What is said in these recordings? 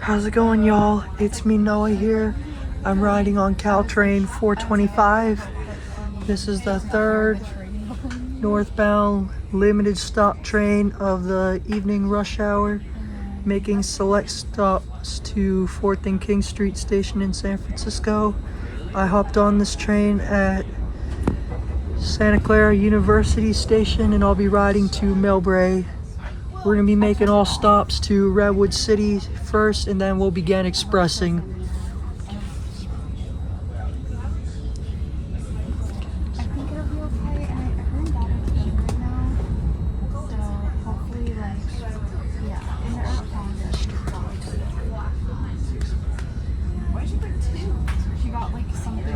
How's it going, y'all? It's me, Noah, here. I'm riding on Caltrain 425. This is the third northbound limited stop train of the evening rush hour, making select stops to 4th and King Street Station in San Francisco. I hopped on this train at Santa Clara University Station, and I'll be riding to Millbrae. We're going to be making all stops to Redwood City first, and then we'll begin expressing. I think it'll be okay, and I heard that it's in right now, so hopefully, yeah, in the earth calendar. Why did she put two? She got, something, a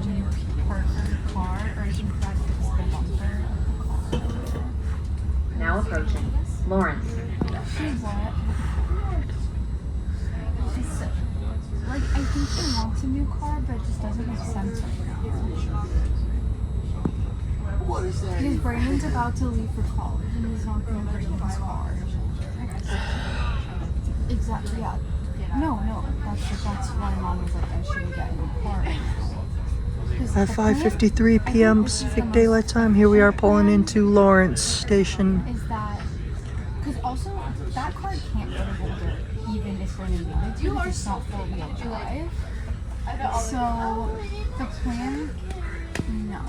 new part for her car, or she tried to fix the bumper of the car. Now approaching Lawrence. She what? She's I think she wants a new car, but it just doesn't make sense right now. Because Brandon's about to leave for college, and he's not going to bring his car. Exactly, yeah. No, that's why Mom was like, I shouldn't get a new car. At 5:53 p.m. Pacific Daylight Time, here we are pulling into Lawrence Station. Is that, because also, that car can't go to Boulder, even if we're in the because it's not four-wheel drive. So, the plan, no.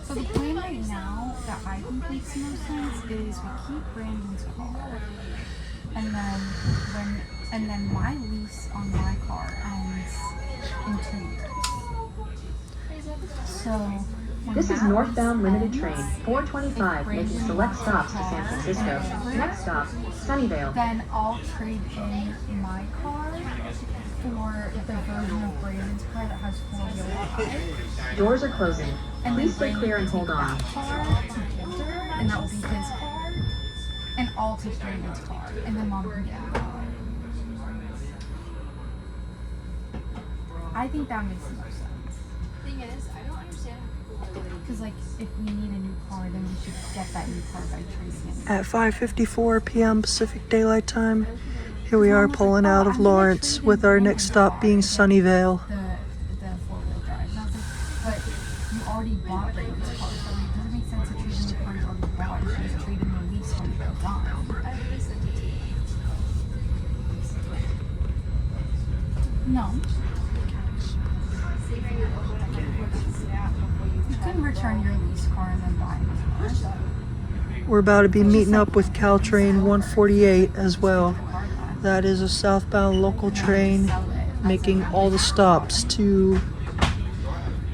So the plan right now that I think makes the most sense is we keep Brandon's car, and then my lease on my car ends in 2 years. So This is Northbound Limited Train 425, making select stops to San Francisco. Next stop, Sunnyvale. Then I'll trade in my car for the version of Brandon's car that has four-wheel drive. Doors are closing. And Please stay clear and hold on. Car to Boulder, and that will be his car. And I'll take Brandon's car, and then Mom can get a car. I think that makes the most sense. Thing is, I don't understand how people are Because, if we need a new car, then we should get that new car by trading it. At 5:54 p.m. Pacific Daylight Time, here we are pulling out of Lawrence, with our next stop being Sunnyvale. The four-wheel drive. And I was like, but you already bought Brandon's car, so it doesn't make sense to trade in the car you already bought. You should just trade in the lease when you're done. I really sent it to you. No. You can return your lease car and then buy a new car. We're about to be meeting up with Caltrain 148 as well. That is a southbound local train making all the stops to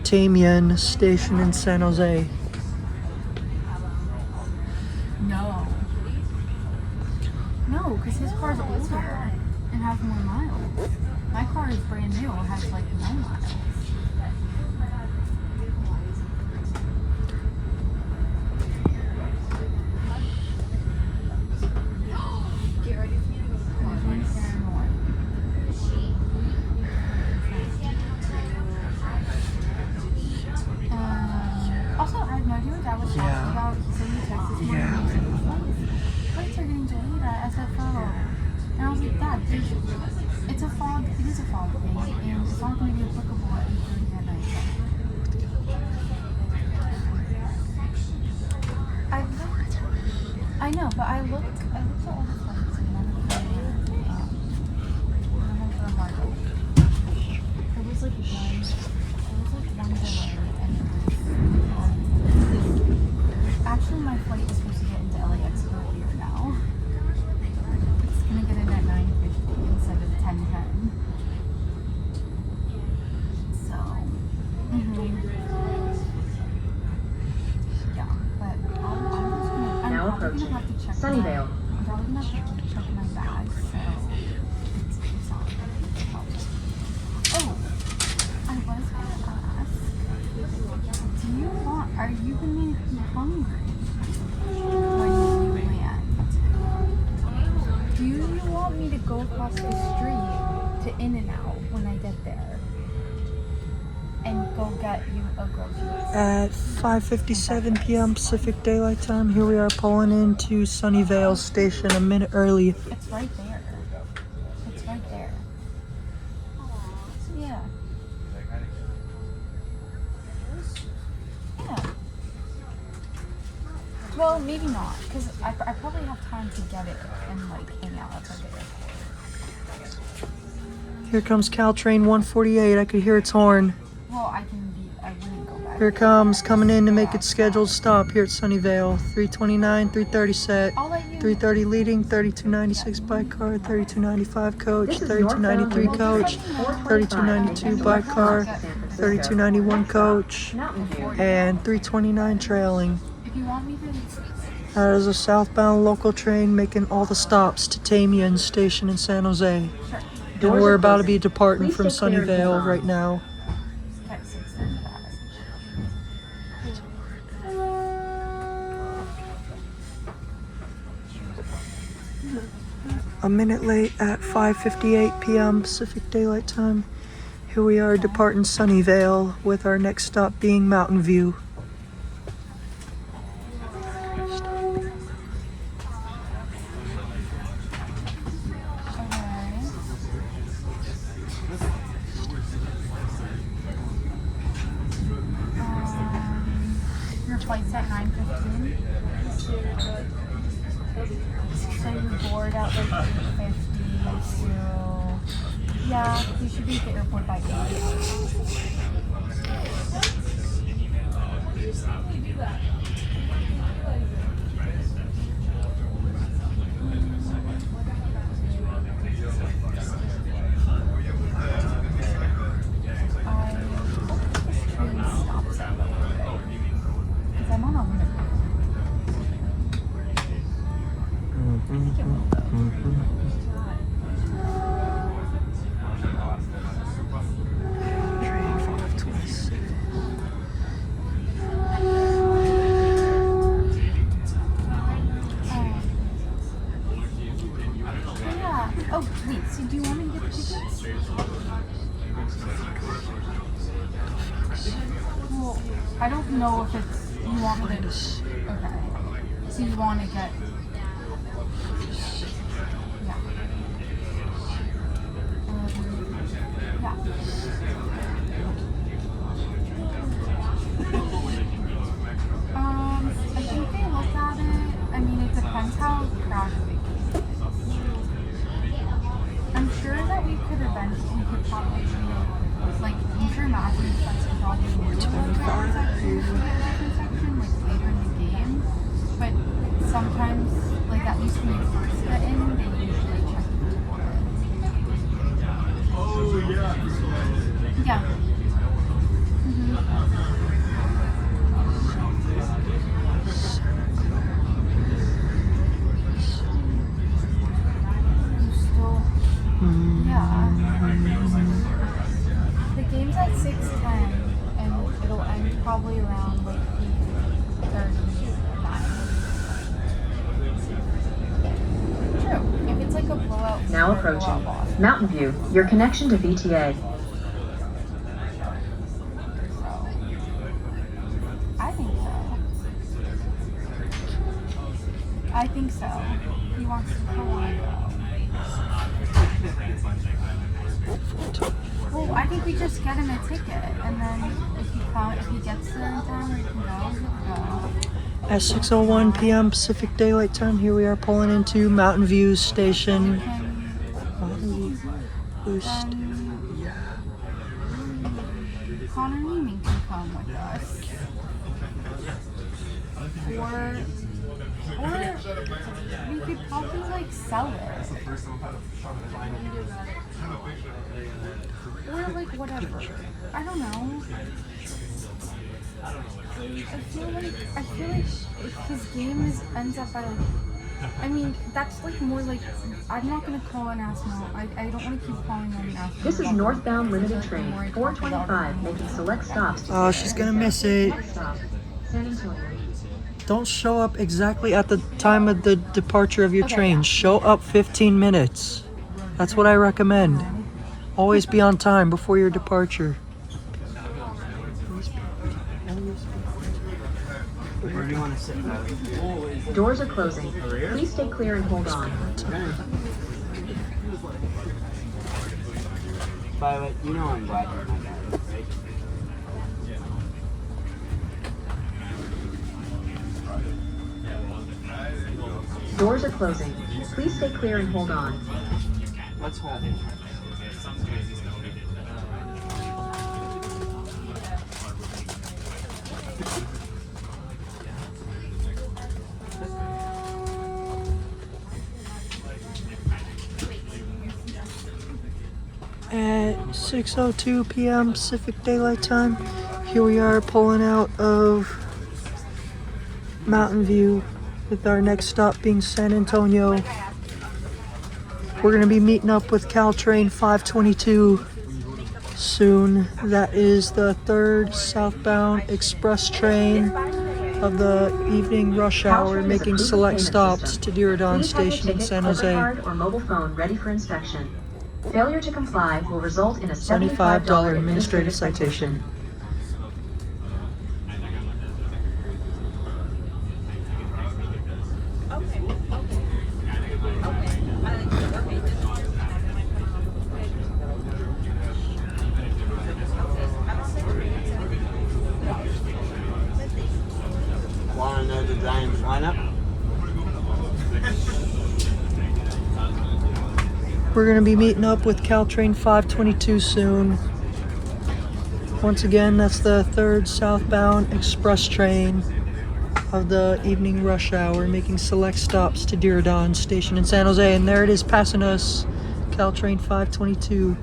Tamian Station in San Jose. No, because his car's older and has more miles. My car is brand new and has no miles. Get ready for me to go. Also, I had no idea what Dad was talking about. He said he texted me. Flights are getting delayed at SFO. And I was like, Dad, it is a fog thing, and it's not going to be applicable at 8:30 at night. I know, but I looked at all the flights and none of them There was one delay, and actually my flight is supposed to get into LAX earlier now. It's gonna get in at 9:50 instead of 10:10. So, yeah, but I'm Now probably approaching gonna have to check Sunnyvale. I'm probably gonna have to check my bag, so it's not gonna be a problem. Oh, I was gonna ask, are you gonna be hungry when you land? Do you want me to go across the street to In-N-Out when I get there and go get you a grocery? At 5:57 p.m. Pacific Daylight Time. Here we are pulling into Sunnyvale Station a minute early. It's right there. It's right there. Yeah. Yeah. Well, maybe not, because I probably have time to get it and like hang out at the airport. Here comes Caltrain 148. I could hear its horn. Well, I wouldn't go back. Here it comes, coming in to make its scheduled stop here at Sunnyvale. 329, 330 set, I'll let you. 330 leading, 3296 bike car, 3295 coach, This is 3293 coach, 3292 bike car, 3291 coach, Mountain View. and 329 trailing. If you want me to. That is a southbound local train making all the stops to Tamian Station in San Jose. Sure. And Doors we're are about to closing. be departing Please from stay clear until Sunnyvale dawn. right now. Okay, 6:35. A minute late at 5:58 p.m. Pacific Daylight Time. Here we are departing Sunnyvale with our next stop being Mountain View. Your flight's at 9:15. So you're bored at like 8:50. So yeah, you should be at the airport by 8. I'm on a limit. Train 526. Yeah. Oh, wait. So do you want me to get the tickets? Well, I don't know if it's you want me to. Okay. So you want to get. Yeah. Yeah. I think they look at it. I mean, it depends how crowded they keep it. I'm sure that we could probably, like, I'm sure Matthew could probably do those section, like, later in the game. But sometimes, like, at least when you first get in, they usually check you. Yeah. The game's at 6:10, and it'll end probably around like 8:39. True. If it's like a blowout. Now or a blowout approaching loss. Mountain View. Your connection to VTA. So, I think so. I think so. He wants to go on. Well, I think we just get him a ticket, and then if he gets there in time, we can go. At 6:01 p.m. Pacific Daylight Time, here we are pulling into Mountain View Station. Then Connor Neiman can come with us. Or we could probably like sell it. Or like whatever. I don't know. I feel like if his game ends up at like, I mean, that's like more like, I'm not gonna call and ask no. I don't want to keep calling him and asking. This is about Northbound it. Limited Like, the Train more I talk about 425 it, making select stops to Oh, San she's gonna Francisco. miss it. Next stop, San Antonio. Don't show up exactly at the time of the departure of your Okay, train. yeah. Show up 15 minutes. That's what I recommend. Always be on time before your departure. want to sit down. Doors are closing. Please stay clear and hold on. Violet, you know I'm glad you're my dad, right? Doors are closing. Please stay clear and hold on. Let's hold hands. At 6:02 p.m. Pacific Daylight Time, here we are pulling out of Mountain View with our next stop being San Antonio. We're going to be meeting up with Caltrain 522 soon. That is the third southbound express train of the evening rush hour, Caltrain is a making prepaid select payment stops system. to Diridon Please have your Station in ticket, San debit Jose. card, or mobile phone ready for inspection. Failure to comply will result in a $75 $75 administrative citation. Want to know the Giants lineup? We're going to be meeting up with Caltrain 522 soon. Once again, that's the third southbound express train of the evening rush hour, making select stops to Diridon Station in San Jose. And there it is passing us, Caltrain 522.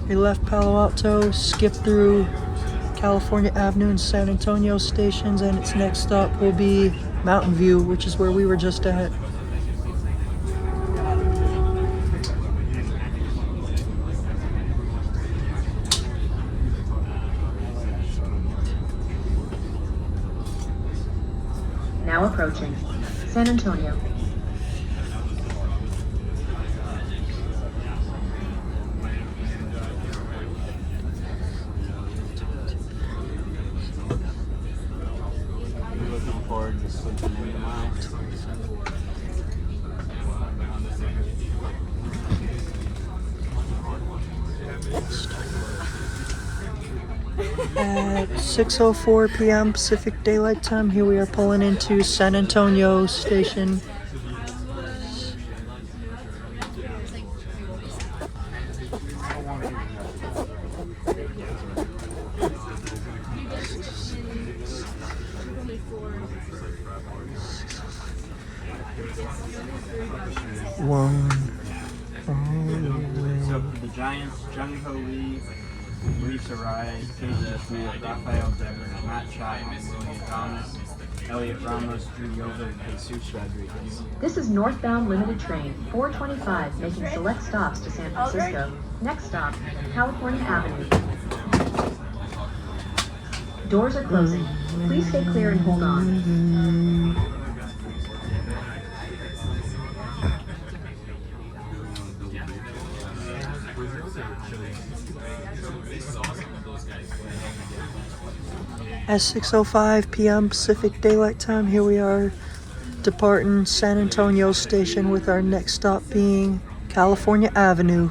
They left Palo Alto, skipped through California Avenue and San Antonio stations, and its next stop will be Mountain View, which is where we were just at. Now approaching San Antonio. I'm looking forward to sleeping in tomorrow. At 6:04 p.m. Pacific Daylight Time, here we are pulling into San Antonio Station. So for the Giants, Jung Ho Lee, Lisa Rai, Casey Smith, Rafael Devers, Matt Chapman, William Thomas, Elliot Ramos, Drew Yoder, and Jesus Rodriguez. This is Northbound Limited Train 425 making select stops to San Francisco. Next stop, California Avenue. Doors are closing. Please stay clear and hold on. At 6:05 p.m. Pacific Daylight Time, here we are departing San Antonio Station with our next stop being California Avenue.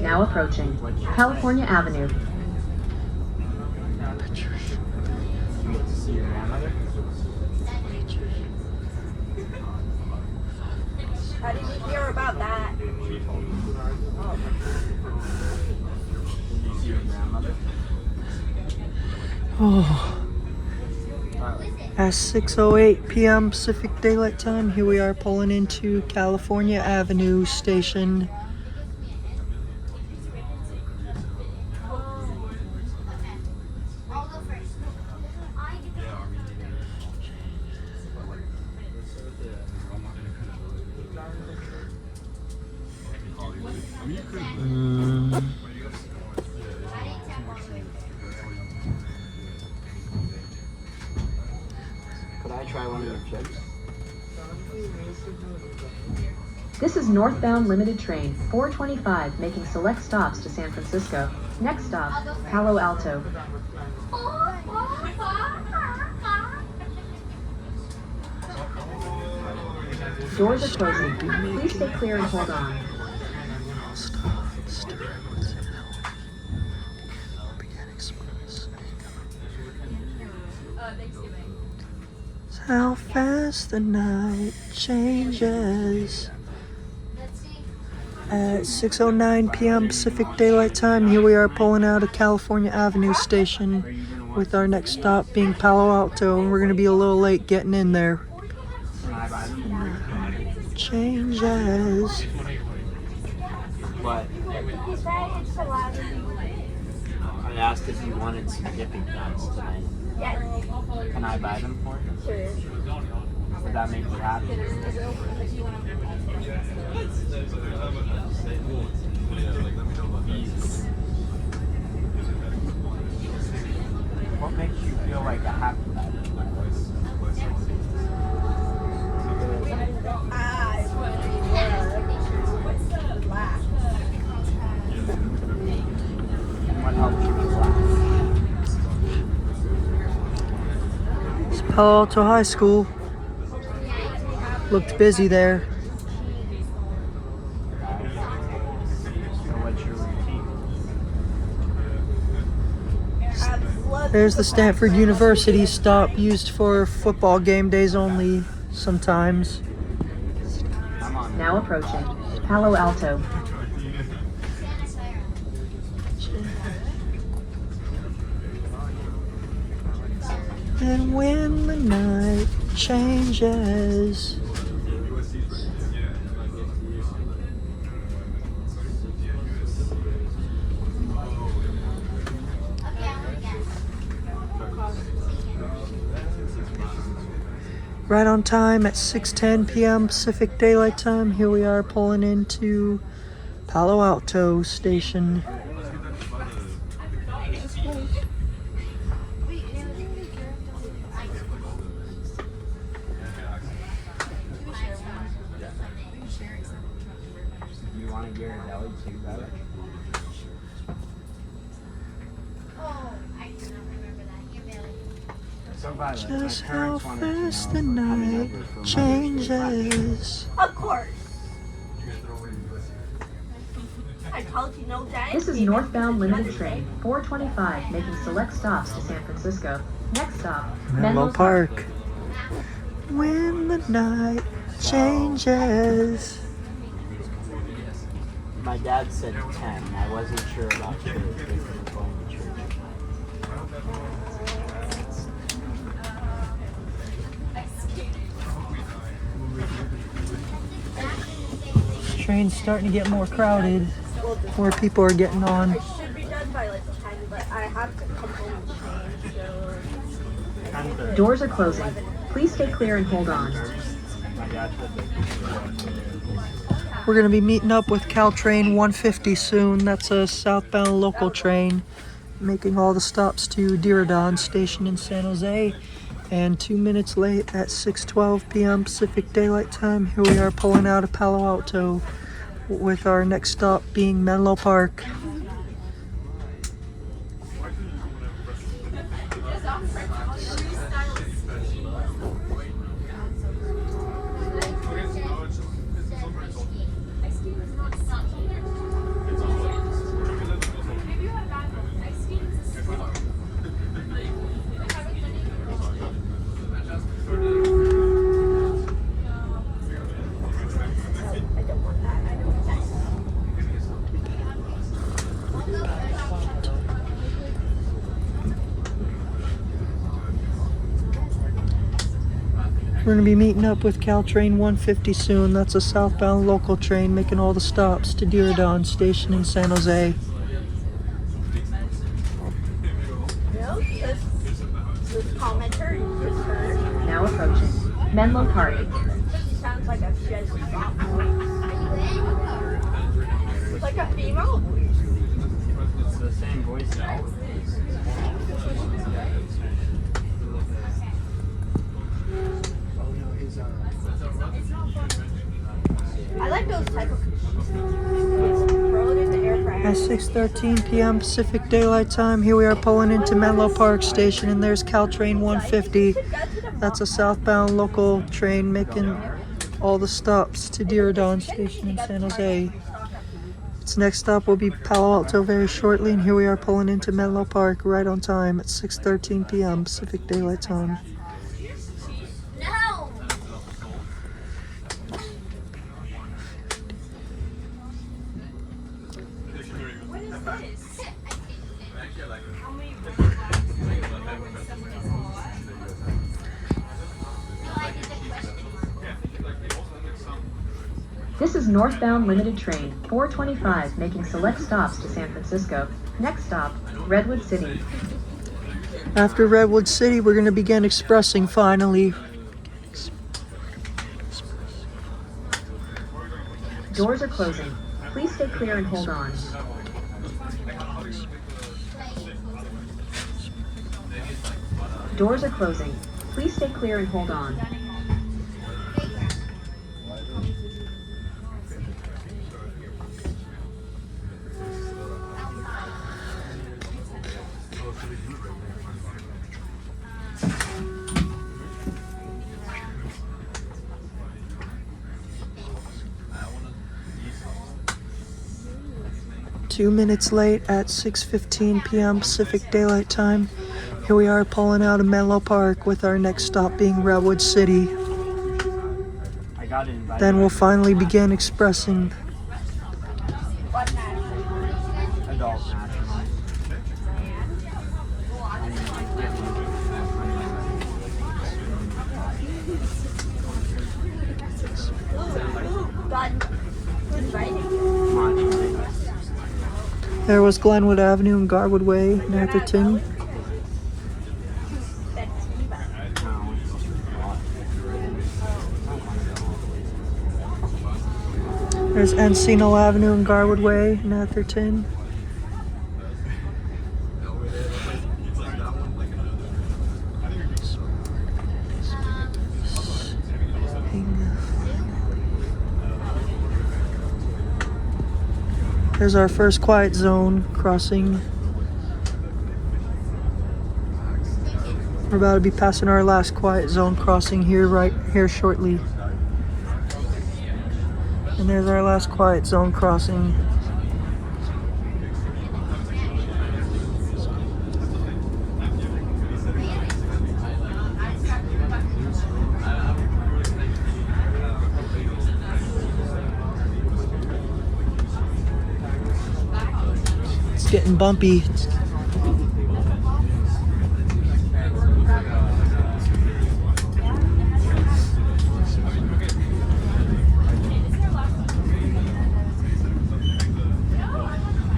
Now approaching California Avenue. You get to see your grandmother? How did you hear about that? Did you see your grandmother? Oh. At 6:08 p.m. Pacific Daylight Time, here we are pulling into California Avenue Station. Could I try one of your chips? This is Northbound Limited Train 425 making select stops to San Francisco. Next stop, Palo Alto. Doors are closing. Please stay clear and hold on. How fast the night changes. At 6:09 p.m. Pacific Daylight Time, here we are pulling out of California Avenue Station with our next stop being Palo Alto, and we're going to be a little late getting in there. Changes. What? I asked if you wanted some dipping dots tonight. Can I buy them for you? Sure. Would that make you happy? Easy. What makes you feel like a happy guy? What helps you relax? It's Palo Alto High School. Looked busy there. So what's your routine? There's the Stanford University stop, used for football game days only sometimes. Come on. Now approaching Palo Alto. And when the night changes, right on time at 6:10 p.m. Pacific Daylight Time, here we are pulling into Palo Alto Station. You want to get a deli too, brother? So by the way, Just my how parents wanted to know fast if the we're coming night over for Mother's Day changes. Of course. I told you no day. This is Northbound Limited Train 425 making select stops to San Francisco. Next stop, Menlo Park. When the night changes. My dad said 10. I wasn't sure about church. They were going to church Train's starting to get more crowded. More people are getting on. It should be done by like 10, but I have to come home and change, so... 10:30. Doors are closing. Please stay clear and hold on. My dad said that. We're going to be meeting up with Caltrain 150 soon. That's a southbound local train making all the stops to Diridon Station in San Jose. And 2 minutes late at 6:12 p.m. Pacific Daylight Time, here we are pulling out of Palo Alto with our next stop being Menlo Park. We're gonna be meeting up with Caltrain 150 soon. That's a southbound local train making all the stops to Diridon Station in San Jose. This commenter you just heard Now approaching Menlo Park. sounds like a shit stop voice. It's like a female voice. It's the same voice as always. I like those type of throw it in the air fryer. At 6:13 p.m. Pacific Daylight Time, here we are pulling into Menlo Park Station, and there's Caltrain 150. That's a southbound local train making all the stops to Diridon Station in San Jose. Its next stop will be Palo Alto very shortly, and here we are pulling into Menlo Park right on time at 6:13 p.m. Pacific Daylight Time. This is Northbound Limited Train 425 making select stops to San Francisco. Next stop, Redwood City. After Redwood City, we're going to begin expressing finally. Doors are closing. Please stay clear and hold on. Doors are closing. Please stay clear and hold on. Two minutes late at 6:15 p.m. Pacific Daylight Time. Here we are pulling out of Menlo Park with our next stop being Redwood City. I got invited. Then we'll finally begin expressing. What national? Adult national. God invited you. There was Glenwood Avenue and Garwood Way in Atherton. There's Encino Avenue and Garwood Way in Atherton. There's our first quiet zone crossing. We're about to be passing our last quiet zone crossing here right here shortly. And there's our last quiet zone crossing. It's getting bumpy.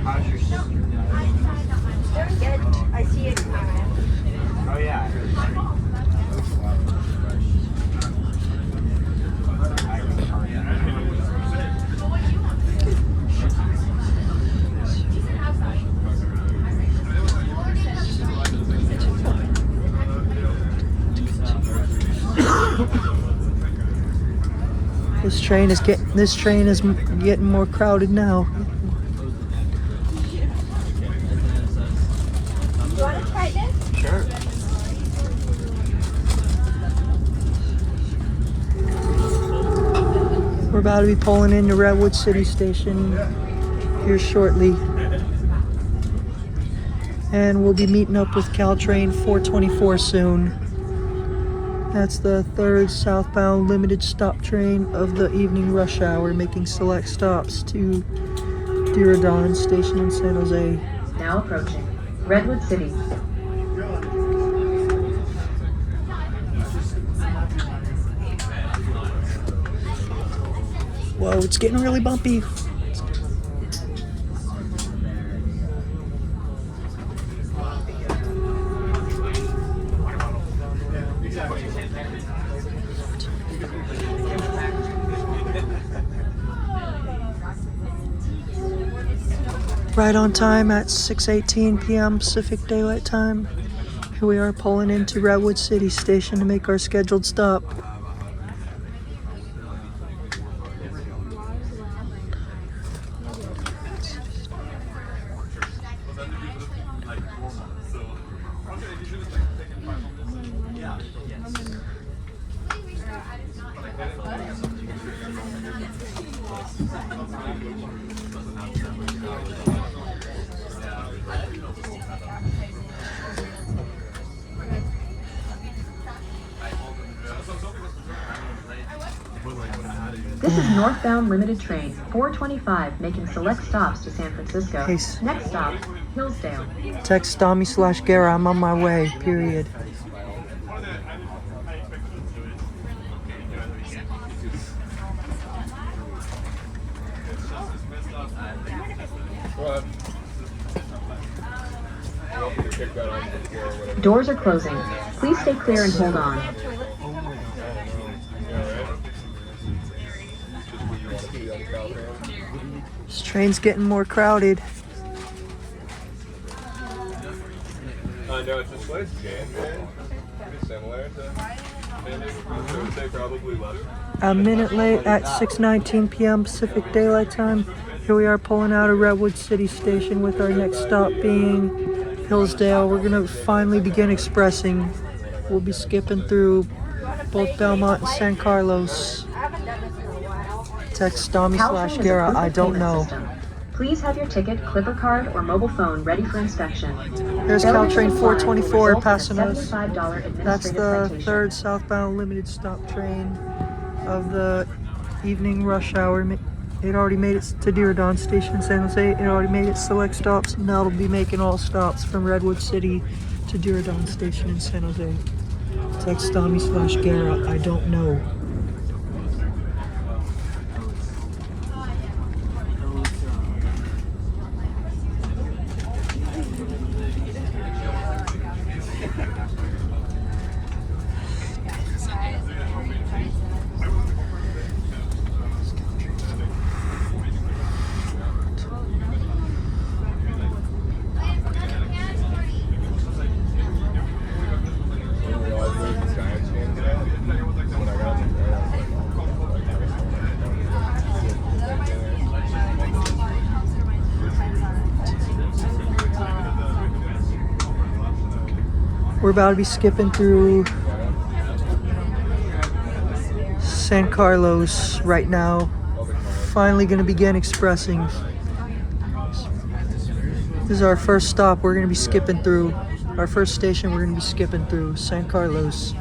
How's your sister doing? Very good. I see it. Oh yeah. This train is getting more crowded now. You want to try this? Sure. We're about to be pulling into Redwood City Station here shortly. And we'll be meeting up with Caltrain 424 soon. That's the third southbound limited stop train of the evening rush hour, making select stops to Diridon Station in San Jose. Now approaching Redwood City. Whoa, it's getting really bumpy. Right on time at 6:18 p.m. Pacific Daylight Time. Here we are pulling into Redwood City Station to make our scheduled stop. This is Northbound Limited Train 425 making select stops to San Francisco. Case. Next stop, Hillsdale. Text Dami/Gara, I'm on my way, period. Doors are closing. Please stay clear and hold on. This train's getting more crowded. No, it's just like Jan, pretty similar to I would say probably less. A minute late at 6:19 p.m. Pacific Daylight Time. Here we are pulling out of Redwood City Station with our next stop being Hillsdale. We're gonna finally begin expressing. We'll be skipping through both Belmont and San Carlos. Text Dami/Gara, I don't know. Please have your ticket, clipper card, or mobile phone ready for inspection. There's Caltrain 424 passing us. $75 That's the administrative third southbound limited stop train of the evening rush hour. It already made it to Diridon Station in San Jose. It already made its select stops. Now it'll be making all stops from Redwood City to Diridon Station in San Jose. Text Dami/Gara, I don't know. We're about to be skipping through San Carlos right now. Finally going to begin expressing. This is our first stop. We're going to be skipping through. Our first station we're going to be skipping through, San Carlos.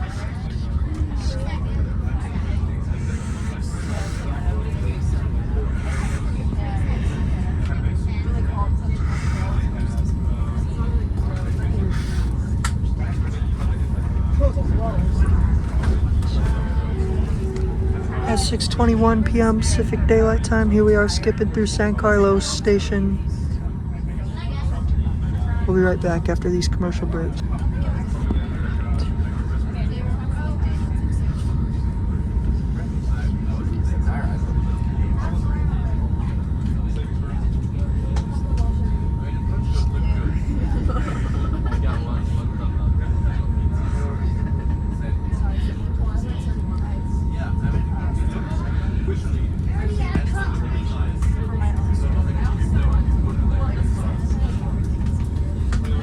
At 6:21 p.m. Pacific Daylight Time, here we are skipping through San Carlos Station. We'll be right back after these commercial breaks.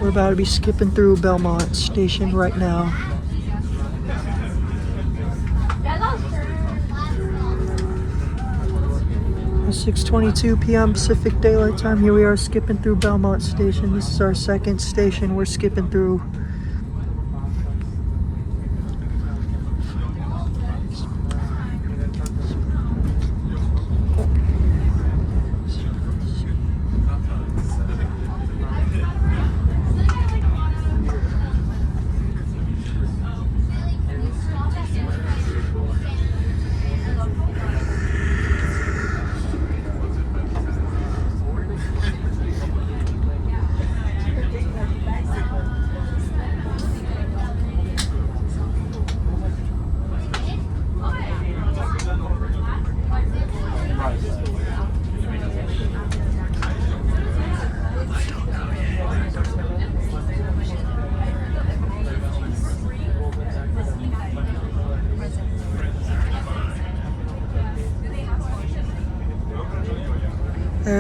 We're about to be skipping through Belmont Station right now. At 6:22 p.m. Pacific Daylight Time, here we are skipping through Belmont Station. This is our second station we're skipping through.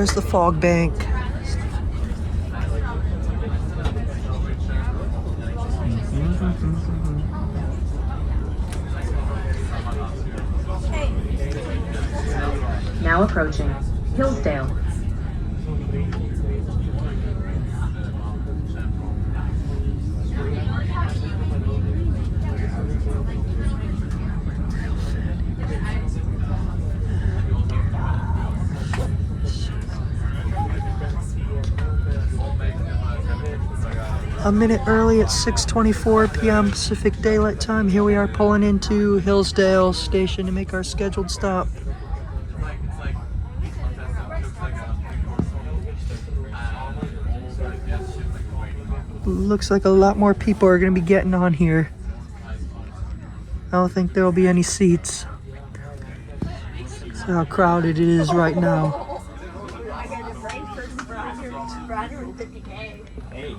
there's the fog bank. Now approaching Hillsdale. A minute early at 6:24 p.m. Pacific Daylight Time. Here we are pulling into Hillsdale Station to make our scheduled stop. Looks like a lot more people are going to be getting on here. I don't think there will be any seats. That's how crowded it is right now. I got a brain person for 150K. Hey.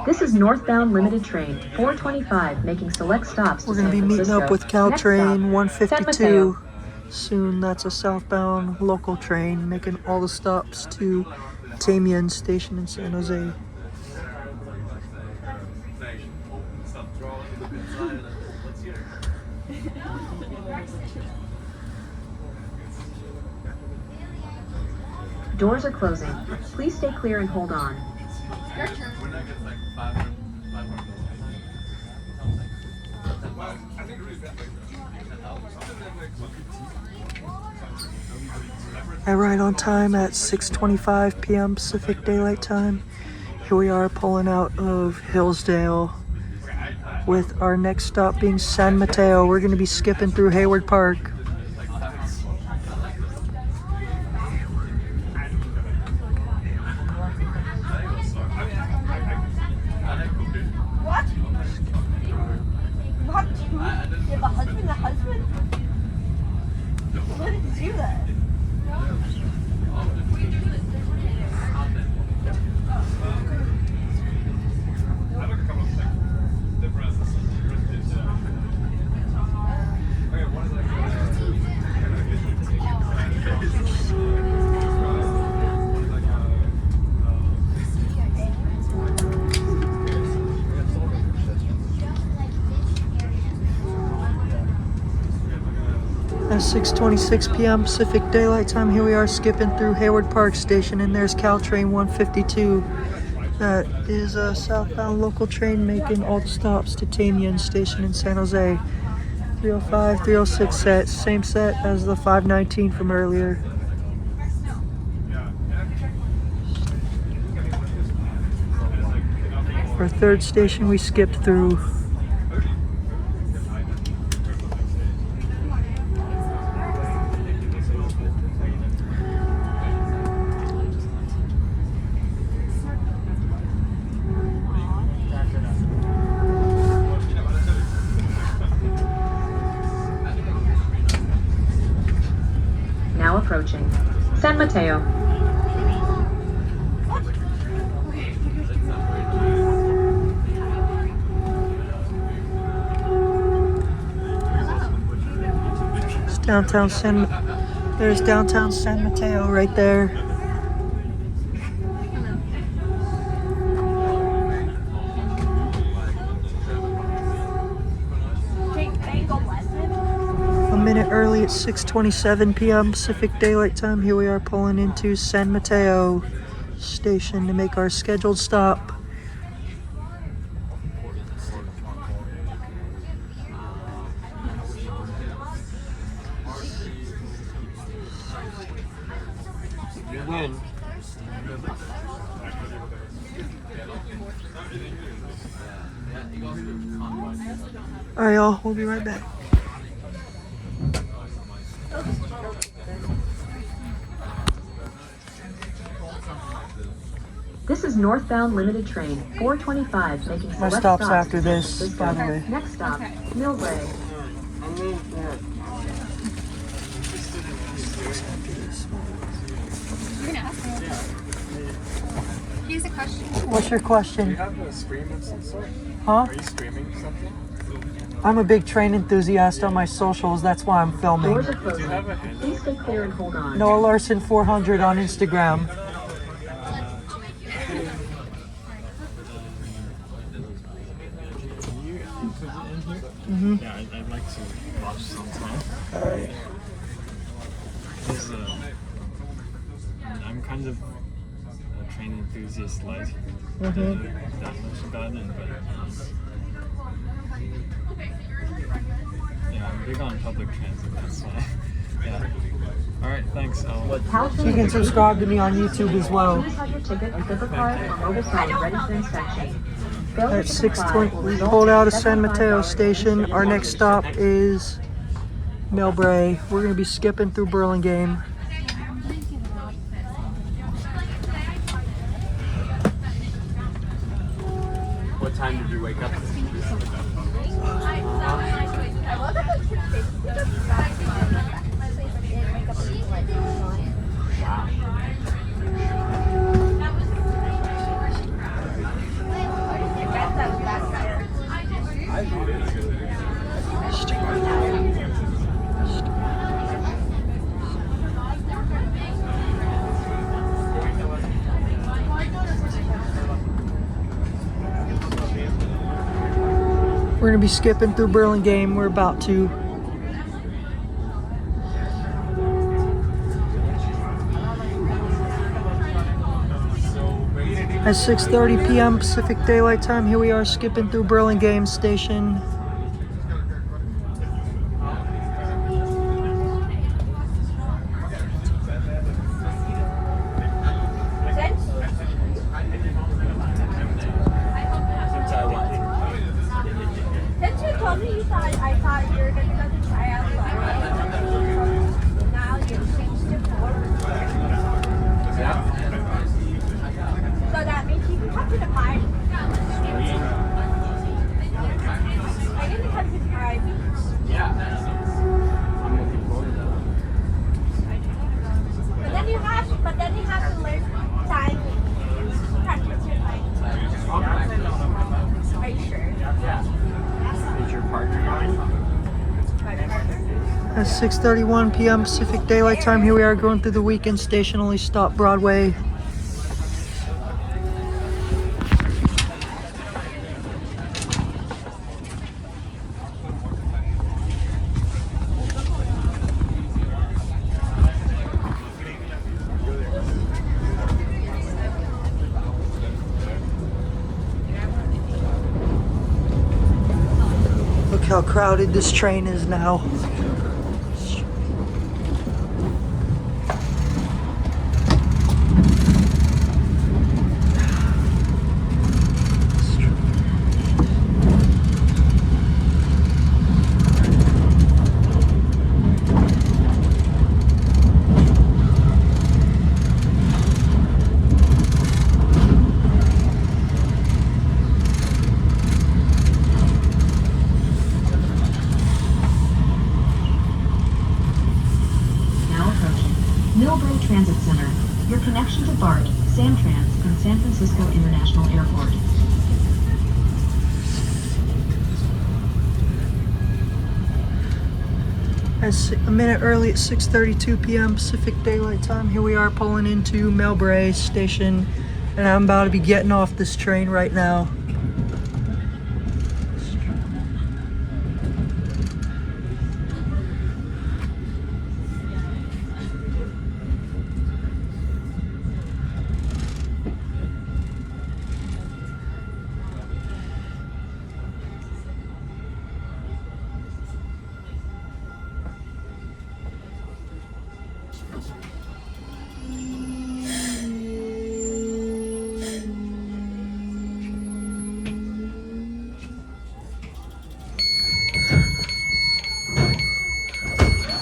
This is Northbound Limited Train 425 making select stops to We're going to San be meeting up Francisco. with Caltrain Next stop, San 152 Mateo. soon. That's a southbound local train making all the stops to Diridon Station in San Jose. Doors are closing. Please stay clear and hold on. And right on time at 6:25 p.m. Pacific Daylight Time. Here we are pulling out of Hillsdale with our next stop being San Mateo. We're going to be skipping through Redwood Park. What? What? You have a husband? A husband? What did you do that? At 6:26 p.m. Pacific Daylight Time, here we are skipping through Redwood Park Station, and there's Caltrain 152. That is a southbound local train making all the stops to Diridon Station in San Jose. 305, 306 set, same set as the 519 from earlier. Our third station we skipped through. Now approaching San Mateo. It's there's downtown San Mateo right there. A minute early at 6:27 p.m. Pacific Daylight Time. Here we are pulling into San Mateo Station to make our scheduled stop. You win. All right, y'all. We'll be right back. This is Northbound Limited Train 425 making My select stop's stops after to this, San by the Francisco. way. Next stop, Millbrae. You're gonna ask me. He has a question. What's your Do you question? have a stream of some sort? Huh? Are you streaming something? I'm a big train enthusiast on my socials. That's why I'm filming. Doors are Do you closing. have a handle? Please stay clear and hold on. Noah Larson 400 on Instagram. Mm-hmm. Yeah, I'd like to watch sometime. Alright. Because I'm kind of a train enthusiast light. I don't know that much about it, but yeah, I'm big on public transit, that's why. Yeah. Alright, thanks. Caltrain You can is subscribe to me on YouTube as well. Please have your ticket, flipper card, or mobile phone ready for inspection. Failure At to comply 6:20, will we result pulled in out of San Mateo $75 Station. Our next stop is Millbrae. We're going to be skipping through Burlingame. What time did you wake up? I woke up at 2:50. My place didn't wake up until like 9. Wow. Where did you get that last night? We're going to be skipping through Burlingame. We're about to. At 6:30 p.m. Pacific Daylight Time, here we are skipping through Burlingame Station. Since you told me I thought you were going to go to tryouts, so now you changed it forward. So that means you can come to the party. I didn't come to the party. Yeah. I'm looking forward to that. But then you have to learn time. Practice your time. Are you sure? Yeah. Is your partner going? At 6:31 p.m. Pacific Daylight Time, here we are going through the weekend station. Only stop Broadway. Look how crowded this train is now. now approaching Millbrae Transit Center. Your connection to BART, Samtrans, and San Francisco International Airport. As a minute early at 6:32 p.m. Pacific Daylight Time, here we are pulling into Millbrae Station, and I'm about to be getting off this train right now.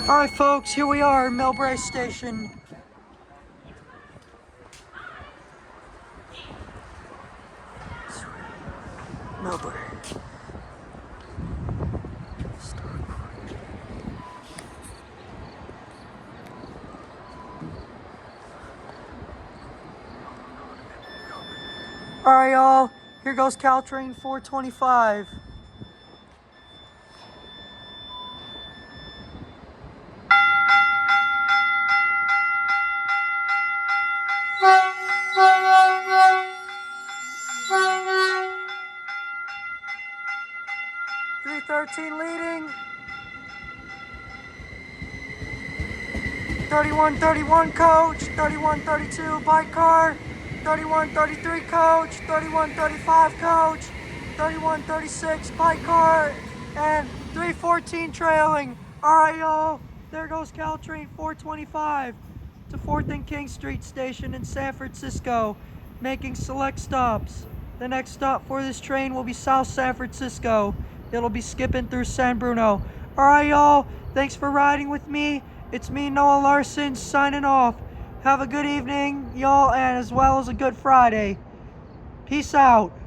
All right, folks, here we are, Millbrae Station. Millbrae. All right, y'all. Here goes Caltrain 425. Leading. 3131 coach, 3132 bike car, 3133 coach, 3135 coach, 3136 bike car, and 314 trailing. All right, y'all. There goes Caltrain 425 to 4th and King Street Station in San Francisco, making select stops. The next stop for this train will be South San Francisco. It'll be skipping through San Bruno. All right, y'all. Thanks for riding with me. It's me, Noah Larson, signing off. Have a good evening, y'all, and as well as a good Friday. Peace out.